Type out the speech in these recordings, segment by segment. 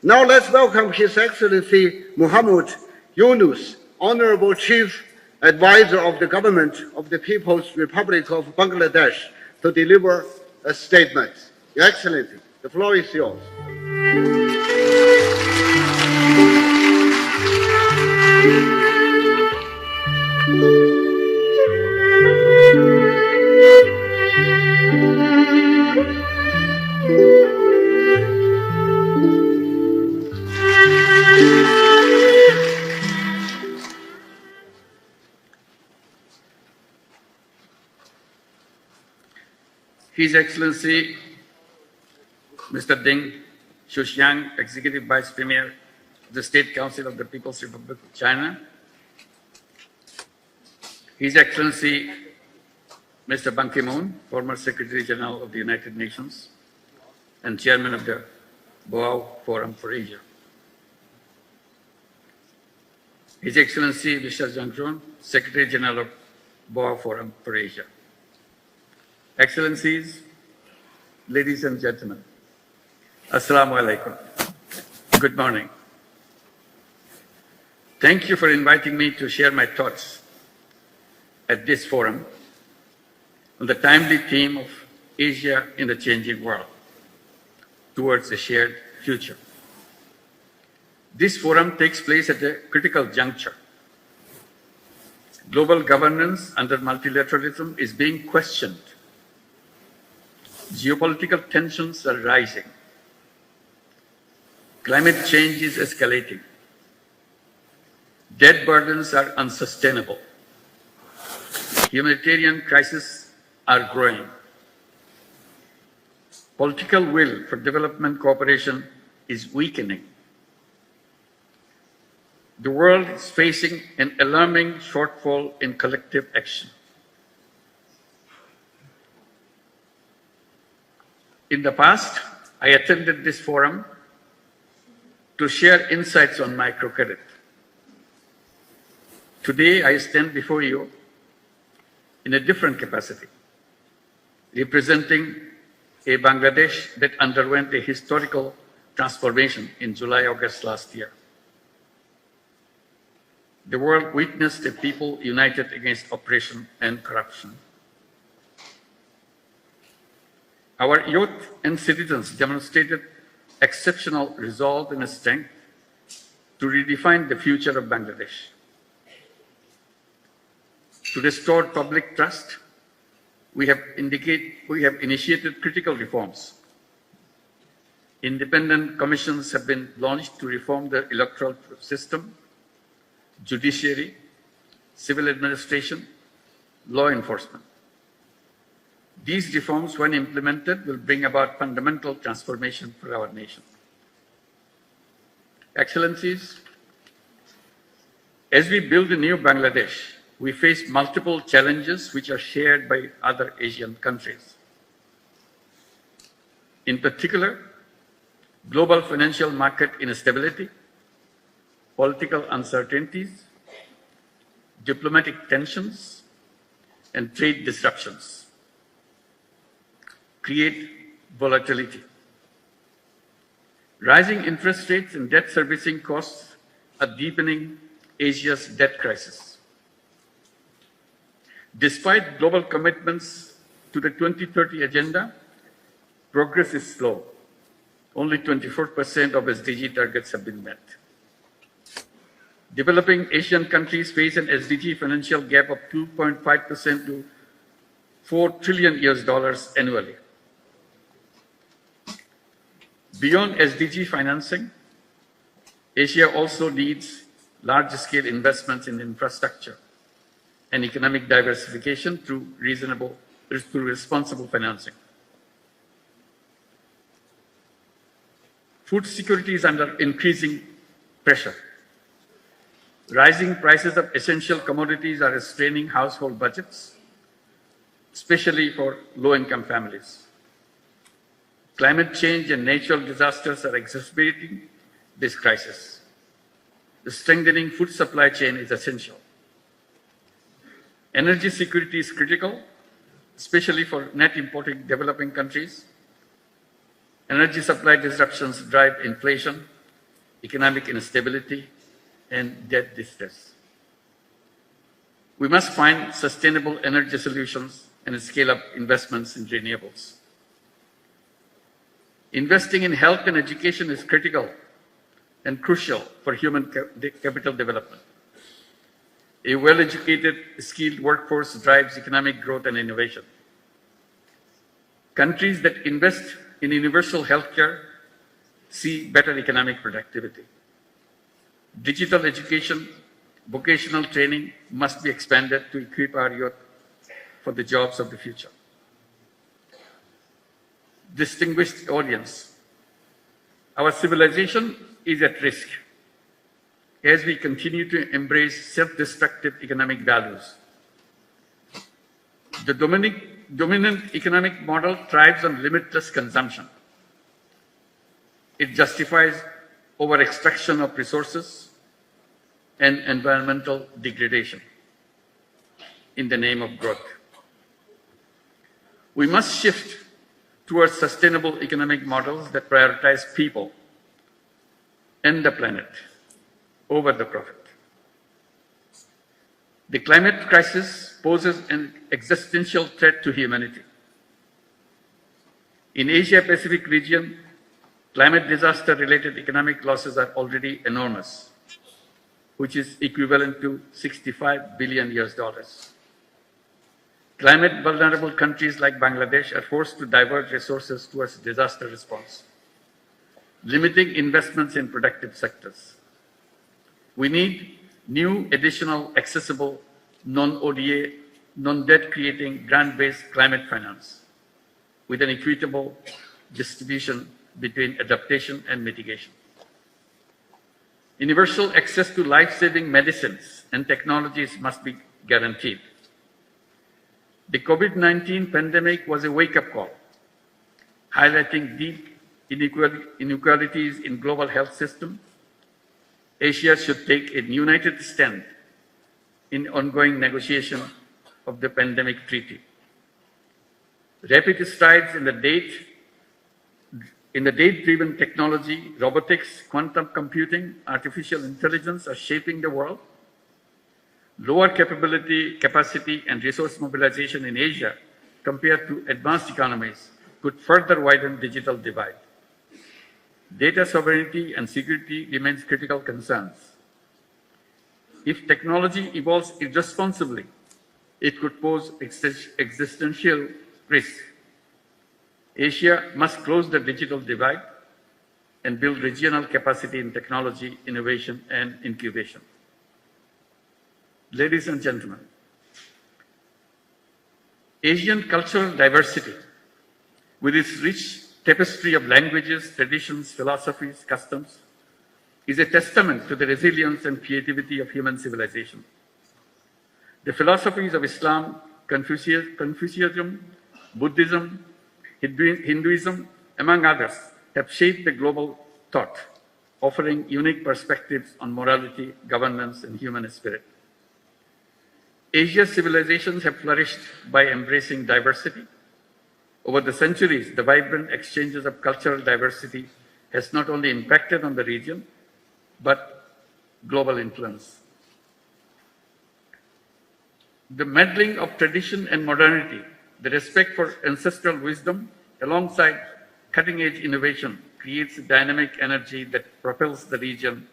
Now let's welcome His Excellency Muhammad Yunus, Honorable Chief Advisor of the Government of the People's Republic of Bangladesh, to deliver a statement. Your Excellency, the floor is yours. His Excellency Mr. Deng Xuxiang, Executive Vice Premier of the State Council of the People's Republic of China, His Excellency Mr. Ban Ki-moon, former Secretary General of the United Nations and Chairman of the Boao Forum for Asia, His Excellency Mr. Zhang Zhong, Secretary General of Boao Forum for Asia, Excellencies, ladies and gentlemen, Assalamu alaikum. Good morning. Thank you for inviting me to share my thoughts at this forum on the timely theme of Asia in the changing world towards a shared future. This forum takes place at a critical juncture. Global governance under multilateralism is being questioned. Geopolitical tensions are rising. Climate change is escalating. Debt burdens are unsustainable. Humanitarian crises are growing. Political will for development cooperation is weakening. The world is facing an alarming shortfall in collective action. In the past, I attended this forum to share insights on microcredit. Today, I stand before you in a different capacity, representing a Bangladesh that underwent a historical transformation in July-August last year. The world witnessed a people united against oppression and corruption. Our youth and citizens demonstrated exceptional resolve and strength to redefine the future of Bangladesh. To restore public trust, we have initiated critical reforms. Independent commissions have been launched to reform the electoral system, judiciary, civil administration, law enforcement. These reforms, when implemented, will bring about fundamental transformation for our nation. Excellencies, as we build a new Bangladesh, we face multiple challenges which are shared by other Asian countries. In particular, global financial market instability, political uncertainties, diplomatic tensions, and trade disruptions create volatility. Rising interest rates and debt servicing costs are deepening Asia's debt crisis. Despite global commitments to the 2030 agenda, progress is slow. Only 24% of SDG targets have been met. Developing Asian countries face an SDG financial gap of 2.5% to $4 trillion annually. Beyond SDG financing, Asia also needs large-scale investments in infrastructure and economic diversification through responsible financing. Food security is under increasing pressure. Rising prices of essential commodities are straining household budgets, especially for low-income families. Climate change and natural disasters are exacerbating this crisis. The strengthening food supply chain is essential. Energy security is critical, especially for net importing developing countries. Energy supply disruptions drive inflation, economic instability, and debt distress. We must find sustainable energy solutions and scale up investments in renewables. Investing in health and education is critical and crucial for human capital development. A well-educated, skilled workforce drives economic growth and innovation. Countries that invest in universal healthcare see better economic productivity. Digital education, vocational training must be expanded to equip our youth for the jobs of the future. Distinguished audience, our civilization is at risk as we continue to embrace self-destructive economic values. The dominant economic model thrives on limitless consumption. It justifies over-extraction of resources and environmental degradation in the name of growth. We must shift towards sustainable economic models that prioritize people and the planet over the profit. The climate crisis poses an existential threat to humanity. In Asia-Pacific region, climate disaster-related economic losses are already enormous, which is equivalent to $65 billion. Climate vulnerable countries like Bangladesh are forced to divert resources towards disaster response, limiting investments in productive sectors. We need new, additional, accessible, non-ODA, non-debt creating grant-based climate finance with an equitable distribution between adaptation and mitigation. Universal access to life-saving medicines and technologies must be guaranteed. The COVID-19 pandemic was a wake-up call, highlighting deep inequalities in global health system. Asia should take a united stand in ongoing negotiation of the pandemic treaty. Rapid strides in the data-driven technology, robotics, quantum computing, artificial intelligence are shaping the world. Lower capacity, and resource mobilization in Asia compared to advanced economies could further widen digital divide. Data sovereignty and security remains critical concerns. If technology evolves irresponsibly, it could pose existential risk. Asia must close the digital divide and build regional capacity in technology, innovation, and incubation. Ladies and gentlemen, Asian cultural diversity, with its rich tapestry of languages, traditions, philosophies, customs, is a testament to the resilience and creativity of human civilization. The philosophies of Islam, Confucianism, Buddhism, Hinduism, among others, have shaped the global thought, offering unique perspectives on morality, governance, and human spirit. Asia's civilizations have flourished by embracing diversity. Over the centuries, the vibrant exchanges of cultural diversity has not only impacted on the region, but global influence. The melding of tradition and modernity, the respect for ancestral wisdom, alongside cutting-edge innovation, creates a dynamic energy that propels the region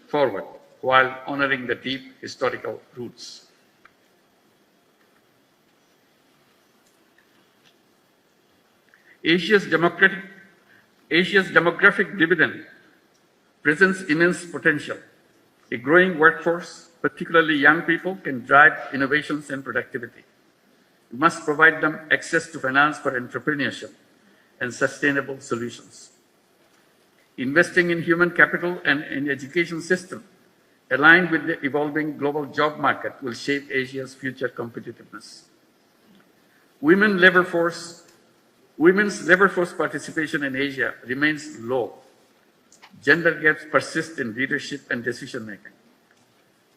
forward while honoring the deep historical roots. Asia's demographic dividend presents immense potential. A growing workforce, particularly young people, can drive innovations and productivity. We must provide them access to finance for entrepreneurship and sustainable solutions. Investing in human capital and in education system aligned with the evolving global job market will shape Asia's future competitiveness. Women's labor force participation in Asia remains low. Gender gaps persist in leadership and decision-making.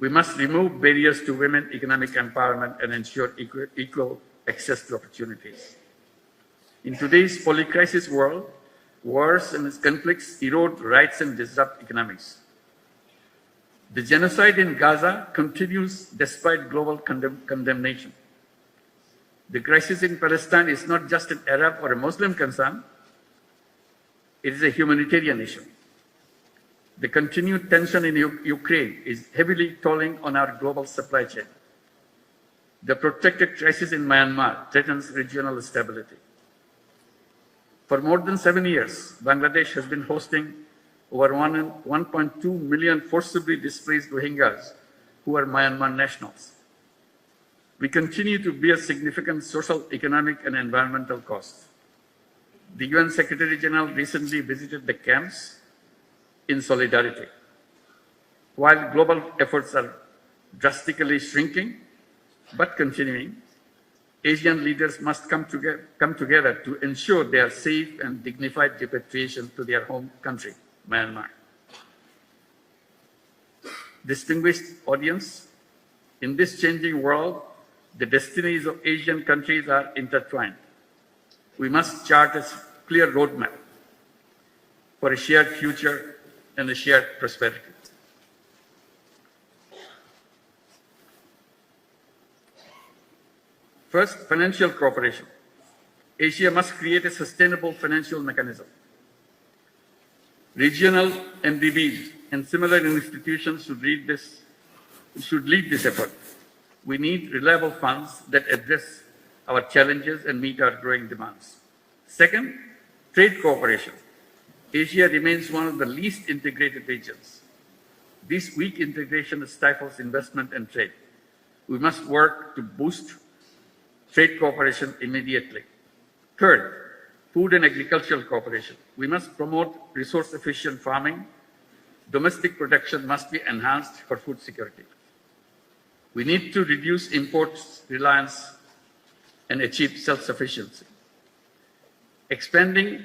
We must remove barriers to women economic empowerment and ensure equal access to opportunities. In today's polycrisis world, Wars and conflicts erode rights and disrupt economics. The genocide in Gaza continues despite global condemnation. The crisis in Palestine is not just an Arab or a Muslim concern, it is a humanitarian issue. The continued tension in Ukraine is heavily tolling on our global supply chain. The protracted crisis in Myanmar threatens regional stability. For more than 7 years, Bangladesh has been hosting over 1.2 million forcibly displaced Rohingyas who are Myanmar nationals. We continue to bear significant social, economic, and environmental costs. The UN Secretary General recently visited the camps in solidarity. While global efforts are drastically shrinking but continuing, Asian leaders must come together to ensure their safe and dignified repatriation to their home country, Myanmar. Distinguished audience, in this changing world, the destinies of Asian countries are intertwined. We must chart a clear roadmap for a shared future and a shared prosperity. First, financial cooperation. Asia must create a sustainable financial mechanism. Regional MDBs and similar institutions should lead this effort. We need reliable funds that address our challenges and meet our growing demands. Second, trade cooperation. Asia remains one of the least integrated regions. This weak integration stifles investment and trade. We must work to boost trade cooperation immediately. Third, food and agricultural cooperation. We must promote resource-efficient farming. Domestic production must be enhanced for food security. We need to reduce imports reliance and achieve self-sufficiency. Expanding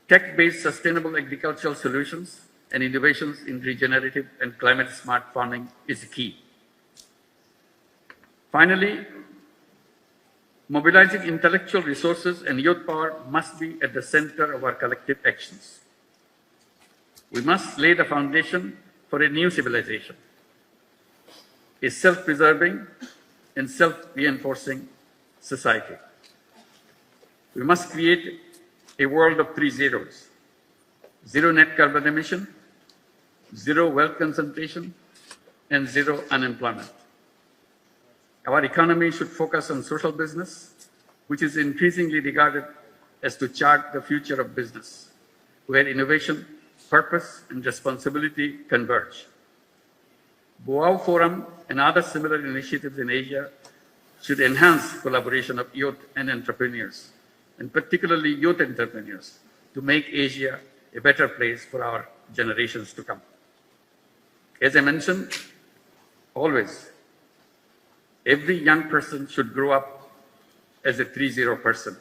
tech-based sustainable agricultural solutions and innovations in regenerative and climate-smart farming is key. Finally, mobilizing intellectual resources and youth power must be at the center of our collective actions. We must lay the foundation for a new civilization, a self-preserving and self-reinforcing society. We must create a world of 3 zeros: zero net carbon emission, zero wealth concentration, and zero unemployment. Our economy should focus on social business, which is increasingly regarded as to chart the future of business, where innovation, purpose, and responsibility converge. Boao Forum and other similar initiatives in Asia should enhance collaboration of youth and entrepreneurs, and particularly youth entrepreneurs, to make Asia a better place for our generations to come. As I mentioned, always, every young person should grow up as a 3-0 person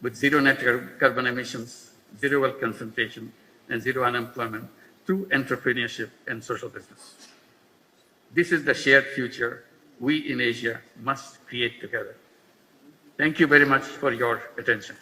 with zero net carbon emissions, zero wealth concentration, and zero unemployment through entrepreneurship and social business. This is the shared future we in Asia must create together. Thank you very much for your attention.